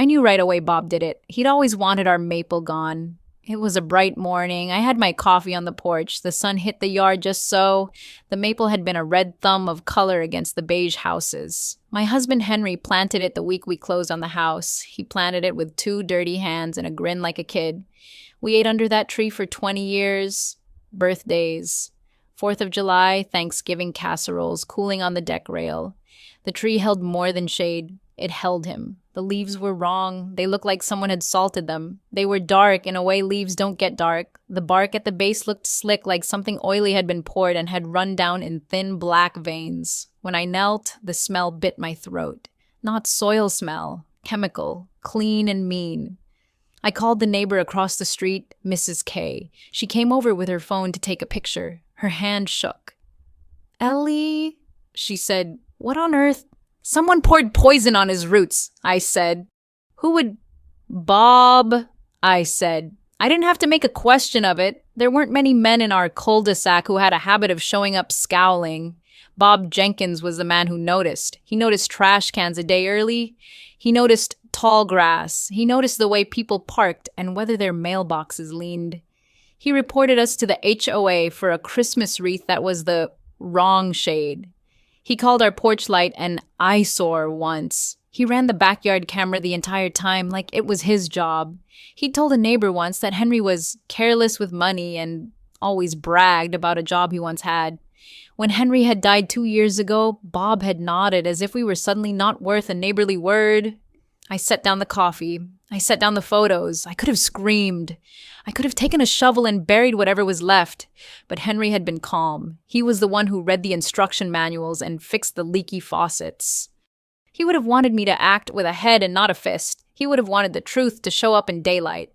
I knew right away Bob did it. He'd always wanted our maple gone. It was a bright morning. I had my coffee on the porch. The sun hit the yard just so. The maple had been a red thumb of color against the beige houses. My husband Henry planted it the week we closed on the house. He planted it with 2 dirty hands and a grin like a kid. We ate under that tree for 20 years. Birthdays. 4th of July, Thanksgiving casseroles cooling on the deck rail. The tree held more than shade. It held him. The leaves were wrong. They looked like someone had salted them. They were dark in a way leaves don't get dark. The bark at the base looked slick, like something oily had been poured and had run down in thin black veins. When I knelt, the smell bit my throat. Not soil smell. Chemical. Clean and mean. I called the neighbor across the street, Mrs. K. She came over with her phone to take a picture. Her hand shook. "Ellie," she said, "what on earth?" "Someone poured poison on his roots," I said. "Who would—" "Bob," I said. I didn't have to make a question of it. There weren't many men in our cul-de-sac who had a habit of showing up scowling. Bob Jenkins was the man who noticed. He noticed trash cans a day early. He noticed tall grass. He noticed the way people parked and whether their mailboxes leaned. He reported us to the HOA for a Christmas wreath that was the wrong shade. He called our porch light an eyesore once. He ran the backyard camera the entire time like it was his job. He told a neighbor once that Henry was careless with money and always bragged about a job he once had. When Henry had died 2 years ago, Bob had nodded as if we were suddenly not worth a neighborly word. I set down the coffee. I set down the photos. I could have screamed. I could have taken a shovel and buried whatever was left. But Henry had been calm. He was the one who read the instruction manuals and fixed the leaky faucets. He would have wanted me to act with a head and not a fist. He would have wanted the truth to show up in daylight.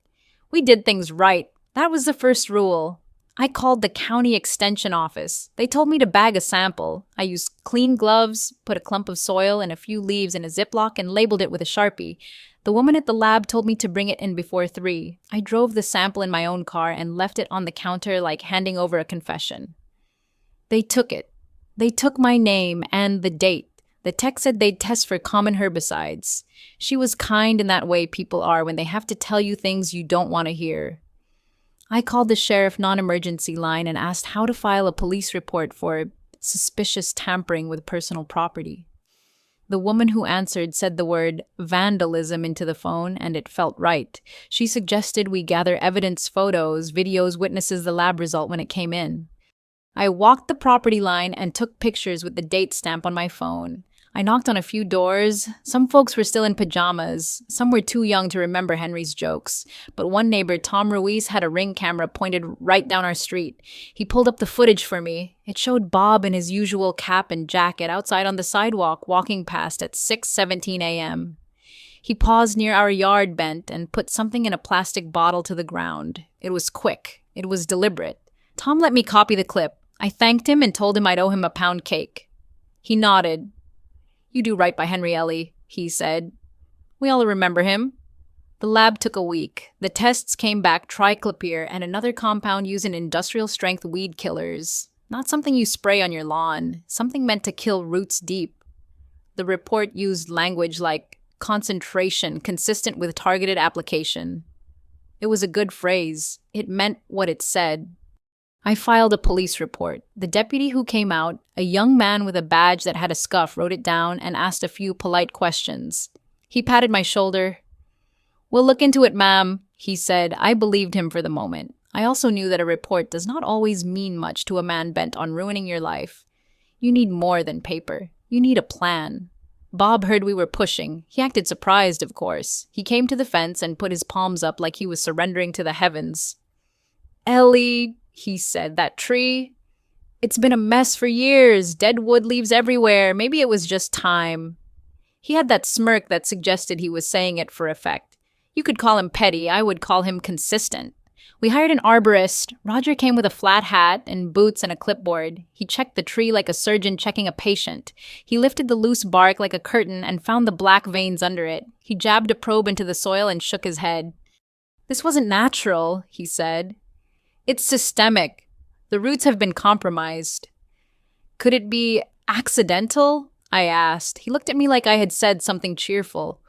We did things right. That was the first rule. I called the county extension office. They told me to bag a sample. I used clean gloves, put a clump of soil and a few leaves in a Ziploc and labeled it with a Sharpie. The woman at the lab told me to bring it in before 3. I drove the sample in my own car and left it on the counter like handing over a confession. They took it. They took my name and the date. The tech said they'd test for common herbicides. She was kind in that way people are when they have to tell you things you don't want to hear. I called the sheriff non-emergency line and asked how to file a police report for suspicious tampering with personal property. The woman who answered said the word vandalism into the phone, and it felt right. She suggested we gather evidence, photos, videos, witnesses the lab result when it came in. I walked the property line and took pictures with the date stamp on my phone. I knocked on a few doors. Some folks were still in pajamas. Some were too young to remember Henry's jokes. But one neighbor, Tom Ruiz, had a Ring camera pointed right down our street. He pulled up the footage for me. It showed Bob in his usual cap and jacket outside on the sidewalk walking past at 6:17 a.m. He paused near our yard bent and put something in a plastic bottle to the ground. It was quick. It was deliberate. Tom let me copy the clip. I thanked him and told him I'd owe him a pound cake. He nodded. "You do right by Henry, Ellie," he said. "We all remember him." The lab took a week. The tests came back triclopyr and another compound used in industrial-strength weed killers. Not something you spray on your lawn. Something meant to kill roots deep. The report used language like concentration consistent with targeted application. It was a good phrase. It meant what it said. I filed a police report. The deputy who came out, a young man with a badge that had a scuff, wrote it down and asked a few polite questions. He patted my shoulder. "We'll look into it, ma'am," he said. I believed him for the moment. I also knew that a report does not always mean much to a man bent on ruining your life. You need more than paper. You need a plan. Bob heard we were pushing. He acted surprised, of course. He came to the fence and put his palms up like he was surrendering to the heavens. "Ellie," he said, "that tree, it's been a mess for years. Dead wood leaves everywhere. Maybe it was just time." He had that smirk that suggested he was saying it for effect. You could call him petty. I would call him consistent. We hired an arborist. Roger came with a flat hat and boots and a clipboard. He checked the tree like a surgeon checking a patient. He lifted the loose bark like a curtain and found the black veins under it. He jabbed a probe into the soil and shook his head. "This wasn't natural," he said. "It's systemic. The roots have been compromised." "Could it be accidental?" I asked. He looked at me like I had said something cheerful.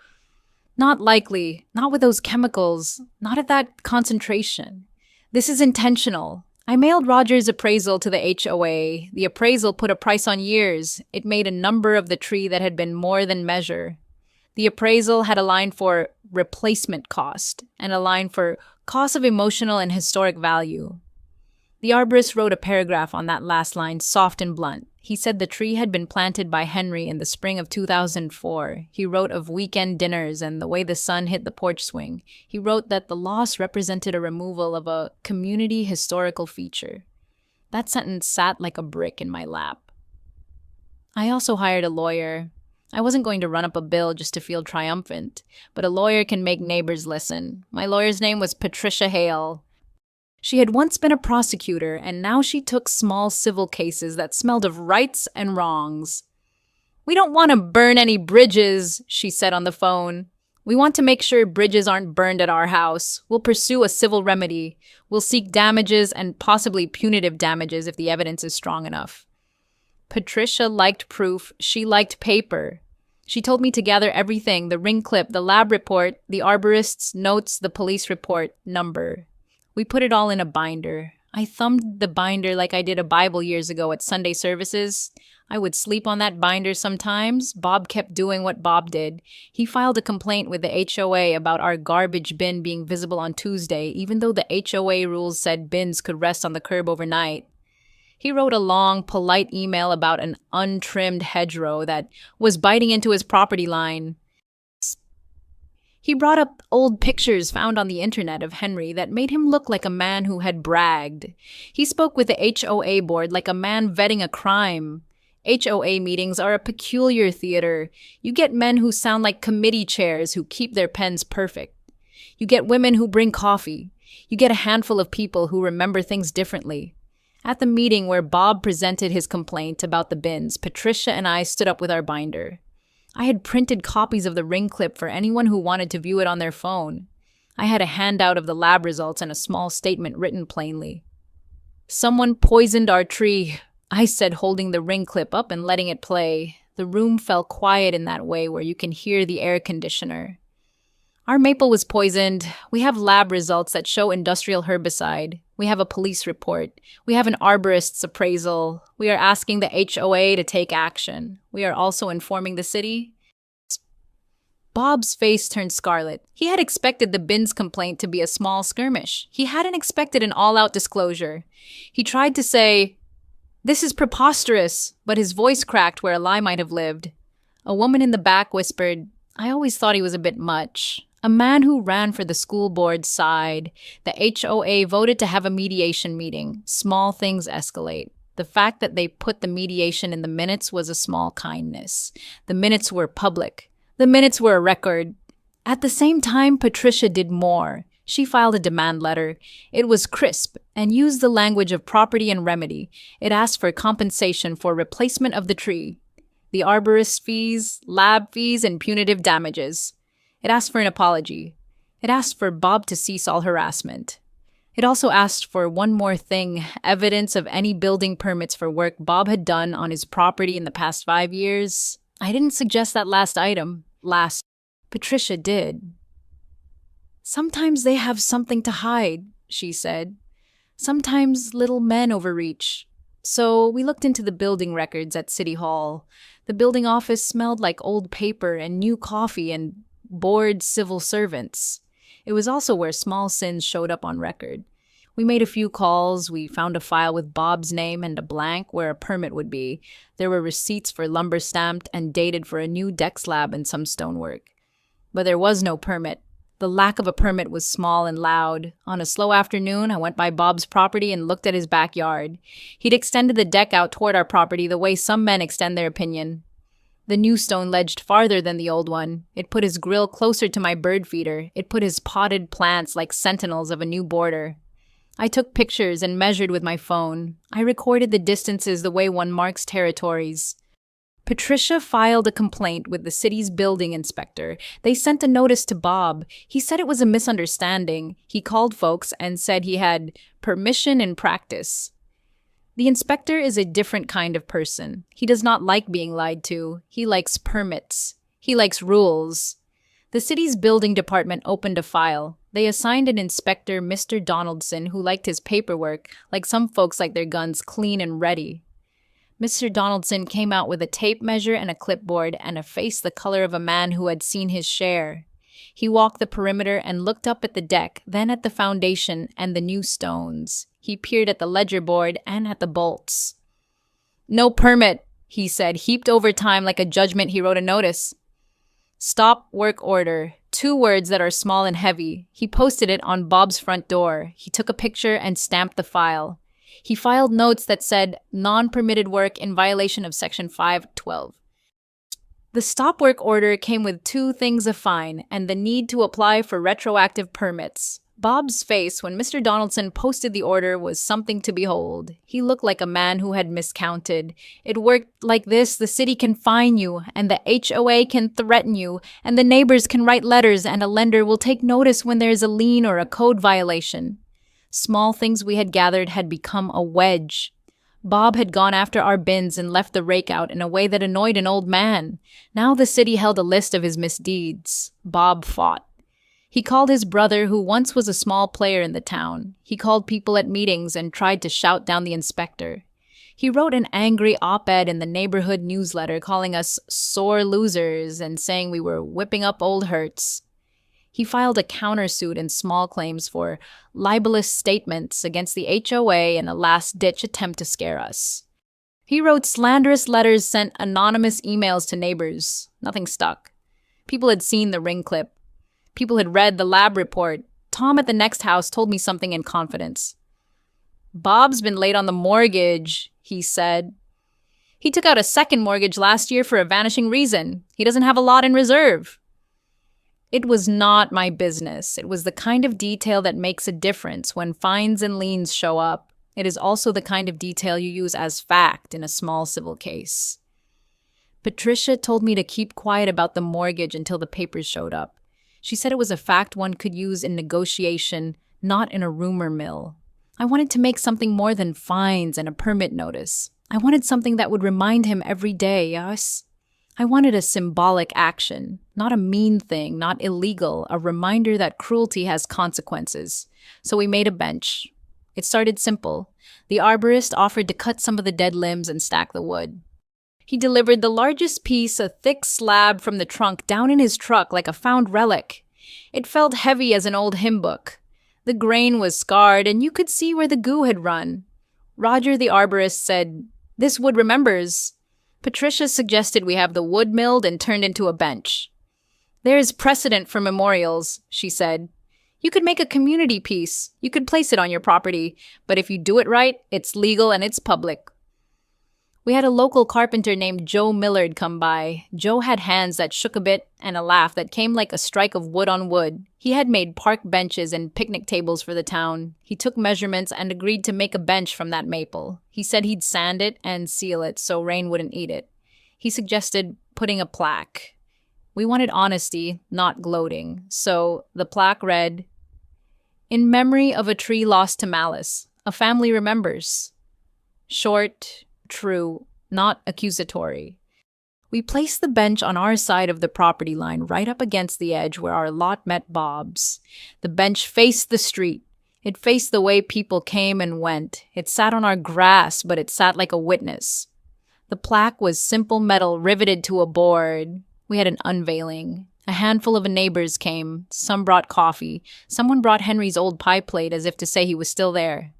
Not likely. Not with those chemicals. Not at that concentration. This is intentional. I mailed Roger's appraisal to the HOA. The appraisal put a price on years. It made a number of the tree that had been more than measure. The appraisal had a line for replacement cost and a line for cost of emotional and historic value. The arborist wrote a paragraph on that last line, soft and blunt. He said the tree had been planted by Henry in the spring of 2004. He wrote of weekend dinners and the way the sun hit the porch swing. He wrote that the loss represented a removal of a community historical feature. That sentence sat like a brick in my lap. I also hired a lawyer. I wasn't going to run up a bill just to feel triumphant, but a lawyer can make neighbors listen. My lawyer's name was Patricia Hale. She had once been a prosecutor, and now she took small civil cases that smelled of rights and wrongs. "We don't want to burn any bridges," she said on the phone. "We want to make sure bridges aren't burned at our house. We'll pursue a civil remedy. We'll seek damages and possibly punitive damages if the evidence is strong enough." Patricia liked proof. She liked paper. She told me to gather everything: the ring clip, the lab report, the arborist's notes, the police report number. We put it all in a binder. I thumbed the binder like I did a Bible years ago at Sunday services. I would sleep on that binder sometimes. Bob kept doing what Bob did. He filed a complaint with the HOA about our garbage bin being visible on Tuesday, even though the HOA rules said bins could rest on the curb overnight. He wrote a long, polite email about an untrimmed hedgerow that was biting into his property line. He brought up old pictures found on the internet of Henry that made him look like a man who had bragged. He spoke with the HOA board like a man vetting a crime. HOA meetings are a peculiar theater. You get men who sound like committee chairs who keep their pens perfect. You get women who bring coffee. You get a handful of people who remember things differently. At the meeting where Bob presented his complaint about the bins, Patricia and I stood up with our binder. I had printed copies of the ring clip for anyone who wanted to view it on their phone. I had a handout of the lab results and a small statement written plainly. "Someone poisoned our tree," I said, holding the ring clip up and letting it play. The room fell quiet in that way where you can hear the air conditioner. "Our maple was poisoned. We have lab results that show industrial herbicide. We have a police report. We have an arborist's appraisal. We are asking the HOA to take action. We are also informing the city." Bob's face turned scarlet. He had expected the bins complaint to be a small skirmish. He hadn't expected an all-out disclosure. He tried to say, "This is preposterous," but his voice cracked where a lie might have lived. A woman in the back whispered, "I always thought he was a bit much." A man who ran for the school board sighed. The HOA voted to have a mediation meeting. Small things escalate. The fact that they put the mediation in the minutes was a small kindness. The minutes were public. The minutes were a record. At the same time, Patricia did more. She filed a demand letter. It was crisp and used the language of property and remedy. It asked for compensation for replacement of the tree, the arborist fees, lab fees, and punitive damages. It asked for an apology. It asked for Bob to cease all harassment. It also asked for one more thing: evidence of any building permits for work Bob had done on his property in the past 5 years. I didn't suggest that last item. Patricia did. "Sometimes they have something to hide," she said. "Sometimes little men overreach." So we looked into the building records at City Hall. The building office smelled like old paper and new coffee and bored civil servants. It was also where small sins showed up on record. We made a few calls. We found a file with Bob's name and a blank where a permit would be. There were receipts for lumber stamped and dated for a new deck slab and some stonework. But there was no permit. The lack of a permit was small and loud. On a slow afternoon, I went by Bob's property and looked at his backyard. He'd extended the deck out toward our property the way some men extend their opinion. The new stone ledged farther than the old one. It put his grill closer to my bird feeder. It put his potted plants like sentinels of a new border. I took pictures and measured with my phone. I recorded the distances the way one marks territories. Patricia filed a complaint with the city's building inspector. They sent a notice to Bob. He said it was a misunderstanding. He called folks and said he had permission in practice. The inspector is a different kind of person. He does not like being lied to. He likes permits. He likes rules. The The city's building department opened a file. They assigned an inspector, Mr. Donaldson, who liked his paperwork, like some folks like their guns clean and ready. Mr. Donaldson came out with a tape measure and a clipboard and a face the color of a man who had seen his share. He walked the perimeter and looked up at the deck, then at the foundation and the new stones. He peered at the ledger board and at the bolts. "No permit," he said, heaped over time like a judgment. He wrote a notice. "Stop work order." 2 words that are small and heavy. He posted it on Bob's front door. He took a picture and stamped the file. He filed notes that said, "Non-permitted work in violation of Section 512. The stop work order came with 2 things: a fine and the need to apply for retroactive permits. Bob's face when Mr. Donaldson posted the order was something to behold. He looked like a man who had miscounted. It worked like this: the city can fine you, and the HOA can threaten you, and the neighbors can write letters, and a lender will take notice when there is a lien or a code violation. Small things we had gathered had become a wedge. Bob had gone after our bins and left the rake out in a way that annoyed an old man. Now the city held a list of his misdeeds. Bob fought. He called his brother, who once was a small player in the town. He called people at meetings and tried to shout down the inspector. He wrote an angry op-ed in the neighborhood newsletter calling us sore losers and saying we were whipping up old hurts. He filed a countersuit and small claims for libelous statements against the HOA in a last-ditch attempt to scare us. He wrote slanderous letters, sent anonymous emails to neighbors. Nothing stuck. People had seen the ring clip. People had read the lab report. Tom at the next house told me something in confidence. "Bob's been late on the mortgage," he said. "He took out a second mortgage last year for a vanishing reason. He doesn't have a lot in reserve." It was not my business. It was the kind of detail that makes a difference when fines and liens show up. It is also the kind of detail you use as fact in a small civil case. Patricia told me to keep quiet about the mortgage until the papers showed up. She said it was a fact one could use in negotiation, not in a rumor mill. I wanted to make something more than fines and a permit notice. I wanted something that would remind him every day, yes? I wanted a symbolic action, not a mean thing, not illegal, a reminder that cruelty has consequences. So we made a bench. It started simple. The arborist offered to cut some of the dead limbs and stack the wood. He delivered the largest piece, a thick slab from the trunk, down in his truck like a found relic. It felt heavy as an old hymn book. The grain was scarred, and you could see where the goo had run. Roger, the arborist, said, "This wood remembers." Patricia suggested we have the wood milled and turned into a bench. "There is precedent for memorials," she said. "You could make a community piece. You could place it on your property. But if you do it right, it's legal and it's public." We had a local carpenter named Joe Millard come by. Joe had hands that shook a bit and a laugh that came like a strike of wood on wood. He had made park benches and picnic tables for the town. He took measurements and agreed to make a bench from that maple. He said he'd sand it and seal it so rain wouldn't eat it. He suggested putting a plaque. We wanted honesty, not gloating. So the plaque read, "In memory of a tree lost to malice, a family remembers." Short, true, not accusatory. We placed the bench on our side of the property line, right up against the edge where our lot met Bob's. The bench faced the street. It faced the way people came and went. It sat on our grass, but it sat like a witness. The plaque was simple metal riveted to a board. We had an unveiling. A handful of neighbors came. Some brought coffee. Someone brought Henry's old pie plate as if to say he was still there.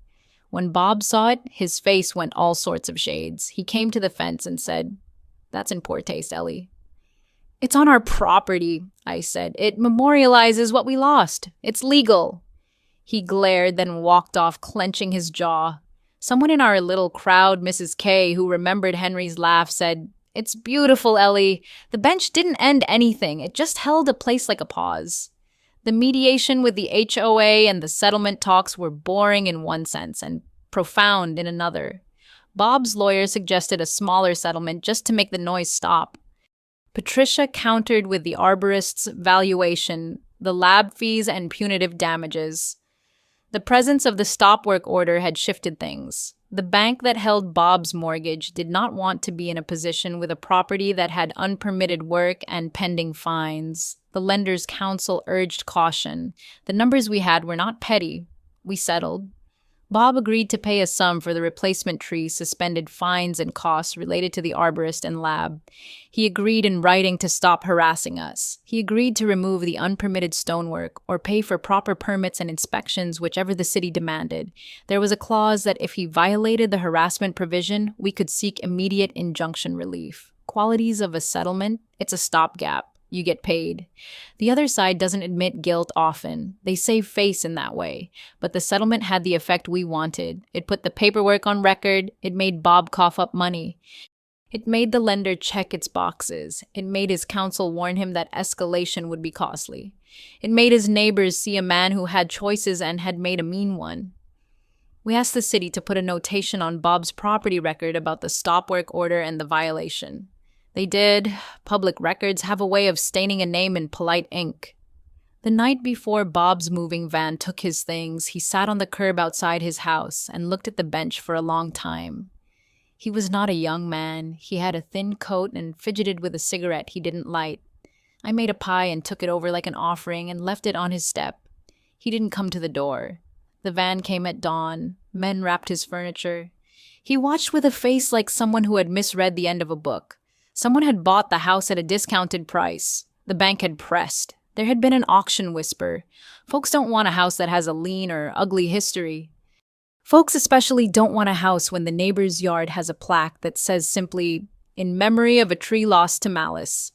When Bob saw it, his face went all sorts of shades. He came to the fence and said, "That's in poor taste, Ellie." "It's on our property," I said. "It memorializes what we lost. It's legal." He glared, then walked off, clenching his jaw. Someone in our little crowd, Mrs. K, who remembered Henry's laugh, said, "It's beautiful, Ellie. The bench didn't end anything. It just held a place like a pause." The mediation with the HOA and the settlement talks were boring in one sense and profound in another. Bob's lawyer suggested a smaller settlement just to make the noise stop. Patricia countered with the arborist's valuation, the lab fees, and punitive damages. The presence of the stop work order had shifted things. The bank that held Bob's mortgage did not want to be in a position with a property that had unpermitted work and pending fines. The lender's counsel urged caution. The numbers we had were not petty. We settled. Bob agreed to pay a sum for the replacement tree, suspended fines and costs related to the arborist and lab. He agreed in writing to stop harassing us. He agreed to remove the unpermitted stonework or pay for proper permits and inspections, whichever the city demanded. There was a clause that if he violated the harassment provision, we could seek immediate injunction relief. Qualities of a settlement: it's a stopgap. You get paid. The other side doesn't admit guilt often. They save face in that way. But the settlement had the effect we wanted. It put the paperwork on record. It made Bob cough up money. It made the lender check its boxes. It made his counsel warn him that escalation would be costly. It made his neighbors see a man who had choices and had made a mean one. We asked the city to put a notation on Bob's property record about the stop work order and the violation. They did. Public records have a way of staining a name in polite ink. The night before Bob's moving van took his things, he sat on the curb outside his house and looked at the bench for a long time. He was not a young man. He had a thin coat and fidgeted with a cigarette he didn't light. I made a pie and took it over like an offering and left it on his step. He didn't come to the door. The van came at dawn. Men wrapped his furniture. He watched with a face like someone who had misread the end of a book. Someone had bought the house at a discounted price. The bank had pressed. There had been an auction whisper. Folks don't want a house that has a lean or ugly history. Folks especially don't want a house when the neighbor's yard has a plaque that says simply, "In memory of a tree lost to malice."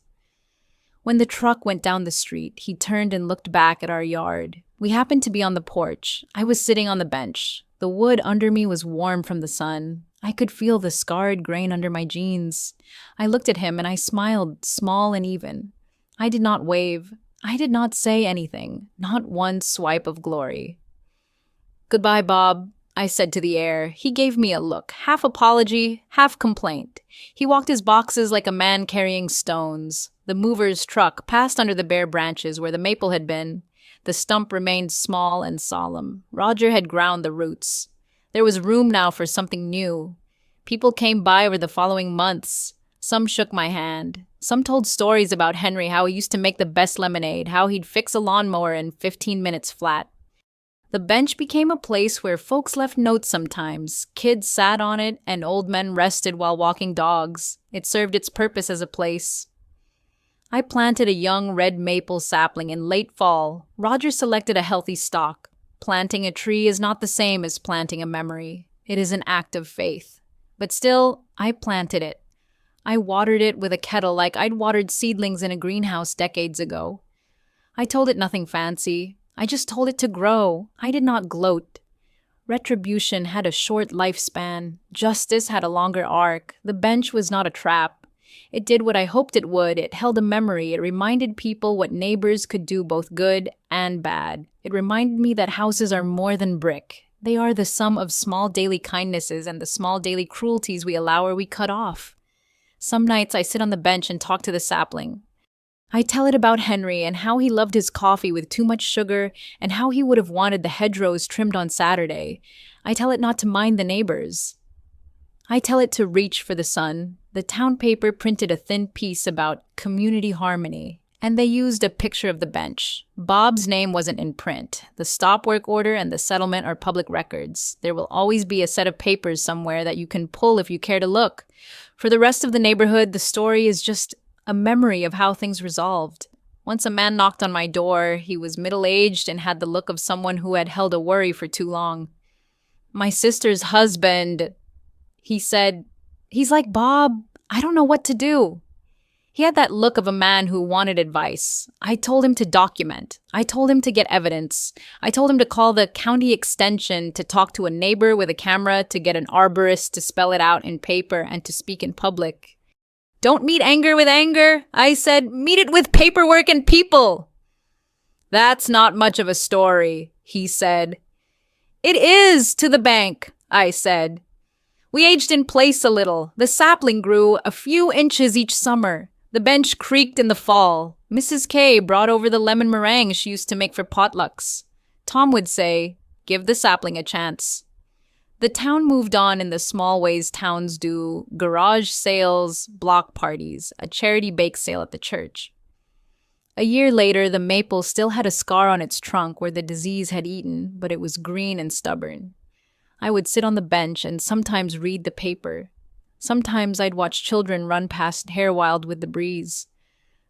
When the truck went down the street, he turned and looked back at our yard. We happened to be on the porch. I was sitting on the bench. The wood under me was warm from the sun. I could feel the scarred grain under my jeans. I looked at him and I smiled, small and even. I did not wave. I did not say anything, not one swipe of glory. "Goodbye, Bob," I said to the air. He gave me a look, half apology, half complaint. He walked his boxes like a man carrying stones. The mover's truck passed under the bare branches where the maple had been. The stump remained small and solemn. Roger had ground the roots. There was room now for something new. People came by over the following months. Some shook my hand. Some told stories about Henry, how he used to make the best lemonade, how he'd fix a lawnmower in 15 minutes flat. The bench became a place where folks left notes sometimes. Kids sat on it, and old men rested while walking dogs. It served its purpose as a place. I planted a young red maple sapling in late fall. Roger selected a healthy stock. Planting a tree is not the same as planting a memory. It is an act of faith. But still, I planted it. I watered it with a kettle like I'd watered seedlings in a greenhouse decades ago. I told it nothing fancy. I just told it to grow. I did not gloat. Retribution had a short lifespan. Justice had a longer arc. The bench was not a trap. It did what I hoped it would. It held a memory. It reminded people what neighbors could do, both good and bad. It reminded me that houses are more than brick. They are the sum of small daily kindnesses and the small daily cruelties we allow or we cut off. Some nights I sit on the bench and talk to the sapling. I tell it about Henry and how he loved his coffee with too much sugar and how he would have wanted the hedgerows trimmed on Saturday. I tell it not to mind the neighbors. I tell it to reach for the sun. The town paper printed a thin piece about community harmony, and they used a picture of the bench. Bob's name wasn't in print. The stop work order and the settlement are public records. There will always be a set of papers somewhere that you can pull if you care to look. For the rest of the neighborhood, the story is just a memory of how things resolved. Once a man knocked on my door. He was middle-aged and had the look of someone who had held a worry for too long. "My sister's husband," he said. "He's like Bob. I don't know what to do." He had that look of a man who wanted advice. I told him to document. I told him to get evidence. I told him to call the county extension, to talk to a neighbor with a camera, to get an arborist to spell it out in paper, and to speak in public. "Don't meet anger with anger," I said. "Meet it with paperwork and people." "That's not much of a story," he said. "It is to the bank," I said. We aged in place a little. The sapling grew a few inches each summer. The bench creaked in the fall. Mrs. K brought over the lemon meringue she used to make for potlucks. Tom would say, "Give the sapling a chance." The town moved on in the small ways towns do: garage sales, block parties, a charity bake sale at the church. A year later, the maple still had a scar on its trunk where the disease had eaten, but it was green and stubborn. I would sit on the bench and sometimes read the paper. Sometimes I'd watch children run past hair wild with the breeze.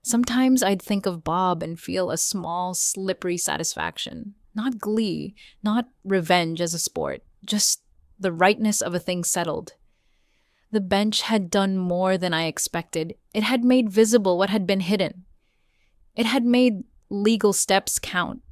Sometimes I'd think of Bob and feel a small, slippery satisfaction. Not glee, not revenge as a sport, just the rightness of a thing settled. The bench had done more than I expected. It had made visible what had been hidden. It had made legal steps count.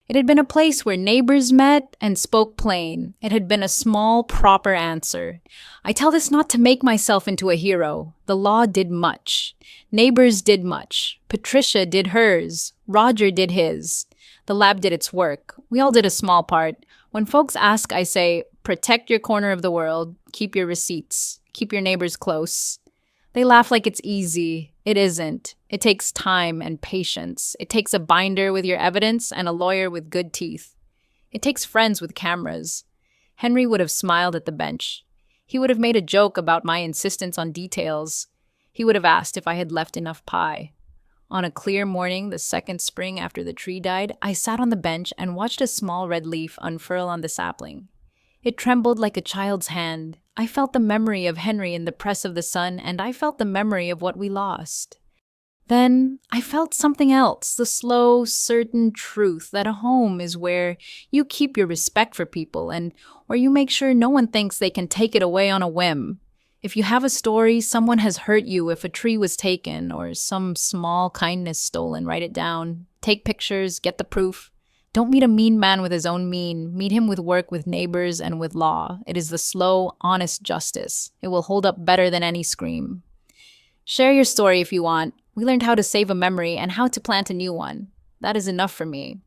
It had been a place where neighbors met and spoke plain. It had been a small, proper answer. I tell this not to make myself into a hero. The law did much. Neighbors did much. Patricia did hers. Roger did his. The lab did its work. We all did a small part. When folks ask, I say, protect your corner of the world. Keep your receipts. Keep your neighbors close. They laugh like it's easy. It isn't. It takes time and patience. It takes a binder with your evidence and a lawyer with good teeth. It takes friends with cameras. Henry would have smiled at the bench. He would have made a joke about my insistence on details. He would have asked if I had left enough pie. On a clear morning, the second spring after the tree died, I sat on the bench and watched a small red leaf unfurl on the sapling. It trembled like a child's hand. I felt the memory of Henry in the press of the sun, and I felt the memory of what we lost. Then I felt something else, the slow, certain truth that a home is where you keep your respect for people and where you make sure no one thinks they can take it away on a whim. If you have a story, someone has hurt you, if a tree was taken or some small kindness stolen, write it down. Take pictures, get the proof. Don't meet a mean man with his own mean. Meet him with work, with neighbors, and with law. It is the slow, honest justice. It will hold up better than any scream. Share your story if you want. We learned how to save a memory and how to plant a new one. That is enough for me.